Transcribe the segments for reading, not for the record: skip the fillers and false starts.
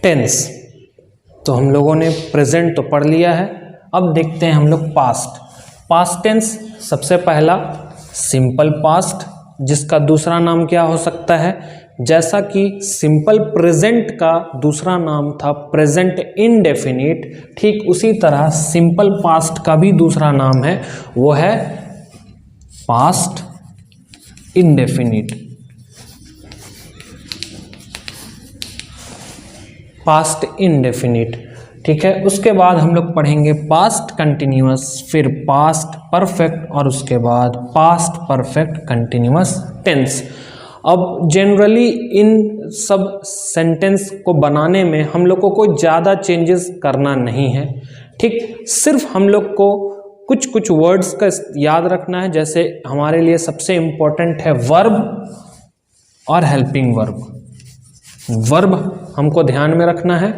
Tense. तो हम लोगों ने प्रेजेंट तो पढ़ लिया है, अब देखते हैं हम लोग पास्ट। पास्ट टेंस सबसे पहला सिंपल पास्ट, जिसका दूसरा नाम क्या हो सकता है, जैसा कि सिंपल प्रेजेंट का दूसरा नाम था प्रेजेंट इंडेफिनिट, ठीक उसी तरह सिंपल पास्ट का भी दूसरा नाम है, वो है पास्ट इंडेफिनिट। पास्ट इंडेफिनिट, ठीक है। उसके बाद हम लोग पढ़ेंगे पास्ट कंटिन्यूअस, फिर पास्ट परफेक्ट और उसके बाद पास्ट परफेक्ट कंटिन्यूअस टेंस। अब जनरली इन सब सेंटेंस को बनाने में हम लोग को कोई ज़्यादा चेंजेस करना नहीं है, ठीक। सिर्फ हम लोग को कुछ कुछ वर्ड्स का याद रखना है, जैसे हमारे लिए सबसे इम्पोर्टेंट है वर्ब और हेल्पिंग वर्ब। वर्ब हमको ध्यान में रखना है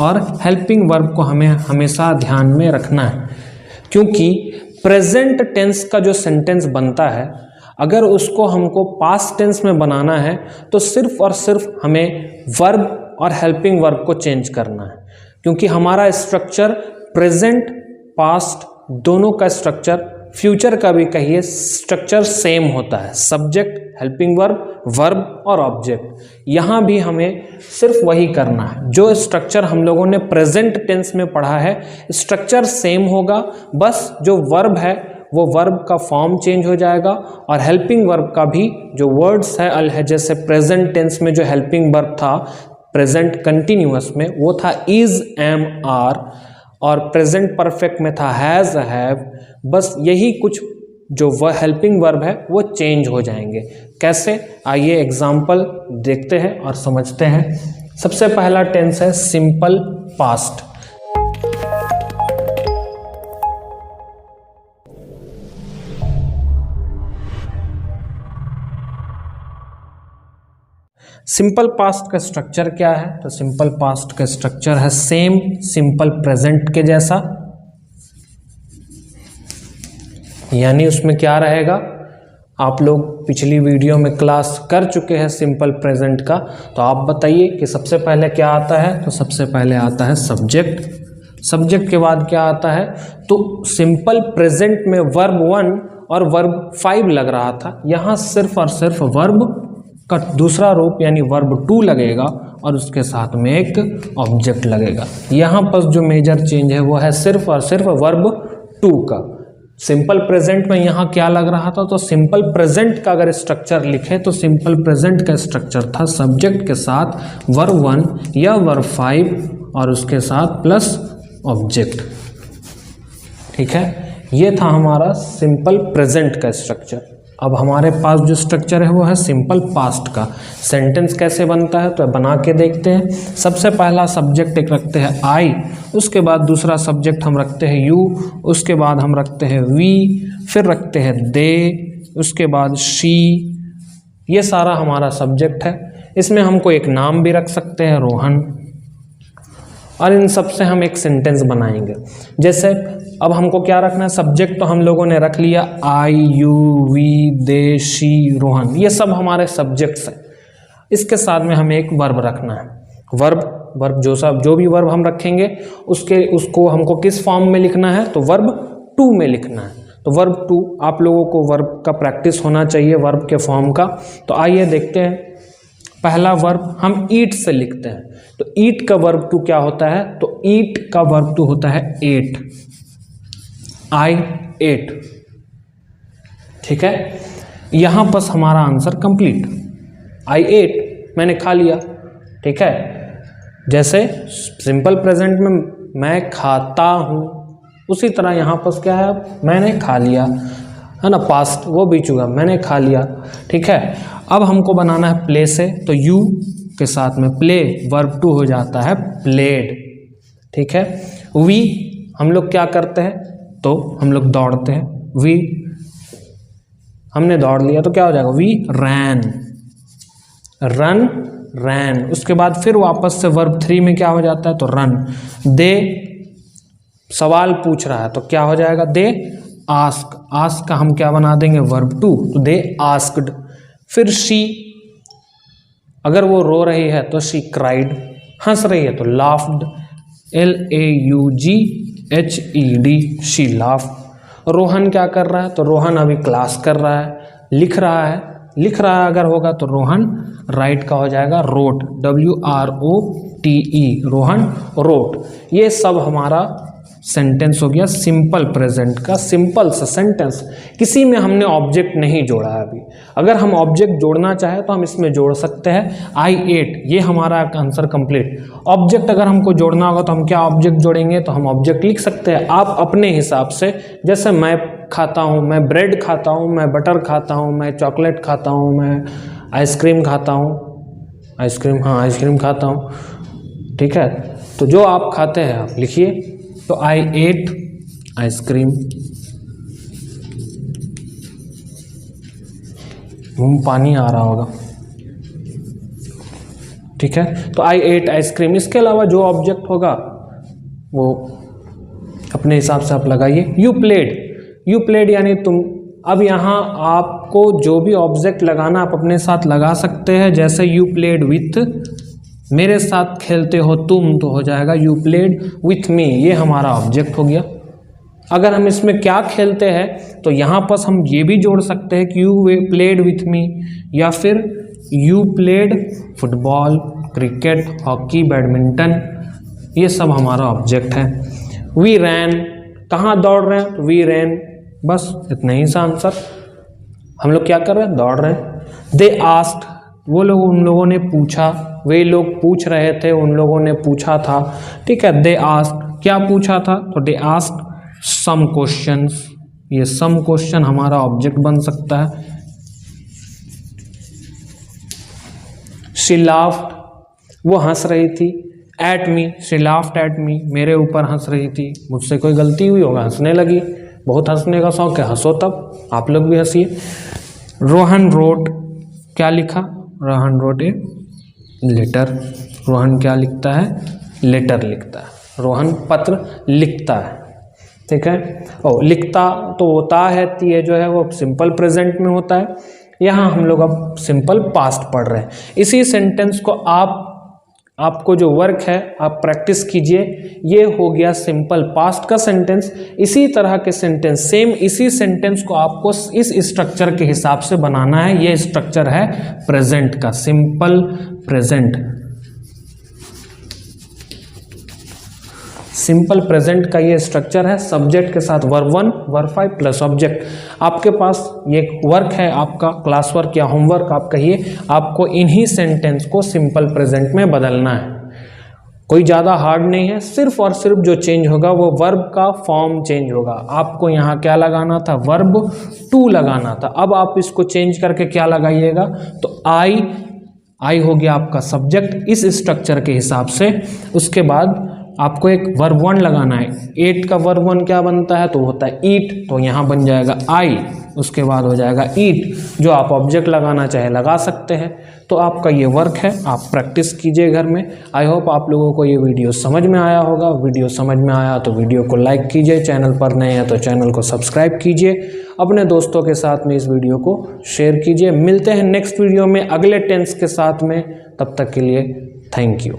और हेल्पिंग वर्ब को हमें हमेशा ध्यान में रखना है, क्योंकि प्रेजेंट टेंस का जो सेंटेंस बनता है, अगर उसको हमको पास्ट टेंस में बनाना है तो सिर्फ और सिर्फ हमें वर्ब और हेल्पिंग वर्ब को चेंज करना है, क्योंकि हमारा स्ट्रक्चर प्रेजेंट पास्ट दोनों का स्ट्रक्चर, फ्यूचर का भी कहिए स्ट्रक्चर सेम होता है, सब्जेक्ट, हेल्पिंग वर्ब, वर्ब और ऑब्जेक्ट। यहाँ भी हमें सिर्फ वही करना है, जो स्ट्रक्चर हम लोगों ने प्रेजेंट टेंस में पढ़ा है स्ट्रक्चर सेम होगा, बस जो वर्ब है वो वर्ब का फॉर्म चेंज हो जाएगा और हेल्पिंग वर्ब का भी जो वर्ड्स है, जैसे प्रेजेंट टेंस में जो हेल्पिंग वर्ब था प्रेजेंट कंटिन्यूअस में वो था इज, एम, आर, और प्रेजेंट परफेक्ट में था हैज़, हैव। बस यही कुछ जो वह हेल्पिंग वर्ब है वो चेंज हो जाएंगे। कैसे, आइए एग्जाम्पल देखते हैं और समझते हैं। सबसे पहला टेंस है सिंपल पास्ट। सिंपल पास्ट का स्ट्रक्चर क्या है, तो सिंपल पास्ट का स्ट्रक्चर है सेम सिंपल प्रेजेंट के जैसा, यानी उसमें क्या रहेगा, आप लोग पिछली वीडियो में क्लास कर चुके हैं सिंपल प्रेजेंट का, तो आप बताइए कि सबसे पहले क्या आता है, तो सबसे पहले आता है सब्जेक्ट। सब्जेक्ट के बाद क्या आता है, तो सिंपल प्रेजेंट में वर्ब 1 और वर्ब 5 लग रहा था, यहाँ सिर्फ और सिर्फ वर्ब का दूसरा रूप यानी वर्ब 2 लगेगा और उसके साथ में एक ऑब्जेक्ट लगेगा। यहाँ पर जो मेजर चेंज है वो है सिर्फ और सिर्फ वर्ब 2 का। सिंपल प्रेजेंट में यहाँ क्या लग रहा था, तो सिंपल प्रेजेंट का अगर स्ट्रक्चर लिखे तो सिंपल प्रेजेंट का स्ट्रक्चर था सब्जेक्ट के साथ वर्ब 1 या वर्ब 5 और उसके साथ प्लस ऑब्जेक्ट, ठीक है। ये था हमारा सिंपल प्रेजेंट का स्ट्रक्चर। अब हमारे पास जो स्ट्रक्चर है वो है सिंपल पास्ट का। सेंटेंस कैसे बनता है तो बना के देखते हैं। सबसे पहला सब्जेक्ट एक रखते हैं आई, उसके बाद दूसरा सब्जेक्ट हम रखते हैं यू, उसके बाद हम रखते हैं वी, फिर रखते हैं दे, उसके बाद शी। ये सारा हमारा सब्जेक्ट है। इसमें हमको एक नाम भी रख सकते हैं रोहन, और इन सब से हम एक सेंटेंस बनाएंगे। जैसे अब हमको क्या रखना है, सब्जेक्ट तो हम लोगों ने रख लिया I, you, we, they, she, Rohan, ये सब हमारे सब्जेक्ट्स हैं। इसके साथ में हमें एक वर्ब रखना है। वर्ब जो भी वर्ब हम रखेंगे उसको हमको किस फॉर्म में लिखना है, तो वर्ब 2 में लिखना है। तो वर्ब 2, आप लोगों को वर्ब का प्रैक्टिस होना चाहिए वर्ब के फॉर्म का। तो आइए देखते हैं। पहला वर्ब हम ईट से लिखते हैं, तो ईट का वर्ब 2 क्या होता है, तो ईट का वर्ब 2 होता है एट, आई एट, ठीक है। यहां पर हमारा आंसर कंप्लीट, आई एट, मैंने खा लिया, ठीक है। जैसे सिंपल प्रेजेंट में मैं खाता हूं, उसी तरह यहां पर क्या है, मैंने खा लिया, है ना, पास्ट वो भी चुका, मैंने खा लिया, ठीक है। अब हमको बनाना है प्ले से, तो यू के साथ में प्ले वर्ब 2 हो जाता है प्लेड, ठीक है। वी हम लोग क्या करते हैं, तो हम लोग दौड़ते हैं, वी हमने दौड़ लिया तो क्या हो जाएगा, वी रैन, रन रैन। उसके बाद फिर वापस से वर्ब 3 में क्या हो जाता है, तो रन। दे सवाल पूछ रहा है तो क्या हो जाएगा, दे आस्क, आस्क का हम क्या बना देंगे, वर्ब 2, तो दे आस्क्ड। फिर शी, अगर वो रो रही है तो शी क्राइड, हंस रही है तो laughed, LAUGHED, she laughed. Rohan क्या कर रहा है, तो रोहन अभी क्लास कर रहा है, लिख रहा है, लिख रहा है अगर होगा तो रोहन राइट का हो जाएगा रोट, WROTE, रोहन रोट। ये सब हमारा सेंटेंस हो गया सिंपल प्रेजेंट का, सिंपल सा सेंटेंस। किसी में हमने ऑब्जेक्ट नहीं जोड़ा है अभी। अगर हम ऑब्जेक्ट जोड़ना चाहें तो हम इसमें जोड़ सकते हैं I ate, ये हमारा आंसर कंप्लीट। ऑब्जेक्ट अगर हमको जोड़ना होगा तो हम क्या ऑब्जेक्ट जोड़ेंगे, तो हम ऑब्जेक्ट लिख सकते हैं आप अपने हिसाब से। जैसे मैं खाता हूँ, मैं ब्रेड खाता हूँ, मैं बटर खाता हूँ, मैं चॉकलेट खाता हूँ, मैं आइसक्रीम खाता हूँ, आइसक्रीम, हाँ आइसक्रीम खाता हूँ, ठीक है। तो जो आप खाते हैं आप लिखिए। तो I ate आइसक्रीम, पानी आ रहा होगा, ठीक है। तो I ate आइसक्रीम। इसके अलावा जो ऑब्जेक्ट होगा वो अपने हिसाब से आप लगाइए। यू प्लेड यानी तुम। अब यहाँ आपको जो भी ऑब्जेक्ट लगाना आप अपने साथ लगा सकते हैं। जैसे यू प्लेड विथ, मेरे साथ खेलते हो तुम, तो हो जाएगा यू प्लेड विथ मी, ये हमारा ऑब्जेक्ट हो गया। अगर हम इसमें क्या खेलते हैं तो यहाँ पर हम ये भी जोड़ सकते हैं कि यू प्लेड विथ मी, या फिर you played football, cricket, hockey, badminton, ये सब हमारा ऑब्जेक्ट है। वी रैन, कहाँ दौड़ रहे हैं, वी रैन, बस इतना ही सा आंसर। हम लोग क्या कर रहे हैं, दौड़ रहे हैं। दे आस्क्ड, वो लोग, उन लोगों ने पूछा, वे लोग पूछ रहे थे, उन लोगों ने पूछा था, ठीक है। दे आस्क्ड, क्या पूछा था, तो दे आस्क्ड सम क्वेश्चंस, ये सम क्वेश्चन हमारा ऑब्जेक्ट बन सकता है। शी लाफ्ड, वो हंस रही थी। At me, she laughed at me, मेरे ऊपर हंस रही थी, मुझसे कोई गलती हुई होगा, हंसने लगी। बहुत हंसने का शौक है, हंसो तब, आप लोग भी हंसिए। रोहन रोट, क्या लिखा, Rohan wrote a letter, Rohan क्या लिखता है, लेटर लिखता है। रोहन पत्र लिखता है, ठीक है। और लिखता तो होता है, ये जो है वो सिंपल प्रेजेंट में होता है। यहाँ हम लोग अब सिंपल पास्ट पढ़ रहे हैं। इसी सेंटेंस को आपको जो वर्क है आप प्रैक्टिस कीजिए। ये हो गया सिंपल पास्ट का सेंटेंस। इसी तरह के सेंटेंस, सेम इसी सेंटेंस को आपको इस स्ट्रक्चर के हिसाब से बनाना है। ये स्ट्रक्चर है प्रेजेंट का, सिंपल प्रेजेंट। सिंपल प्रेजेंट का ये स्ट्रक्चर है। सब्जेक्ट के साथ वर्ब 1 वर्ब 5 प्लस ऑब्जेक्ट। आपके पास ये वर्क है आपका, क्लास वर्क या होमवर्क आप कहिए, आपको इन्हीं सेंटेंस को सिंपल प्रेजेंट में बदलना है। कोई ज़्यादा हार्ड नहीं है, सिर्फ और सिर्फ जो चेंज होगा वो वर्ब का फॉर्म चेंज होगा। आपको यहाँ क्या लगाना था, वर्ब टू लगाना था। अब आप इसको चेंज करके क्या लगाइएगा, तो आई हो गया आपका सब्जेक्ट इस स्ट्रक्चर के हिसाब से। उसके बाद आपको एक वर्ब 1 लगाना है। एट का वर्ब 1 क्या बनता है, तो होता है ईट, तो यहाँ बन जाएगा आई, उसके बाद हो जाएगा ईट। जो आप ऑब्जेक्ट लगाना चाहे लगा सकते हैं। तो आपका ये वर्क है, आप प्रैक्टिस कीजिए घर में। आई होप आप लोगों को ये वीडियो समझ में आया होगा। वीडियो समझ में आया तो वीडियो को लाइक कीजिए, चैनल पर नए हैं तो चैनल को सब्सक्राइब कीजिए, अपने दोस्तों के साथ में इस वीडियो को शेयर कीजिए। मिलते हैं नेक्स्ट वीडियो में अगले टेंस के साथ में, तब तक के लिए थैंक यू।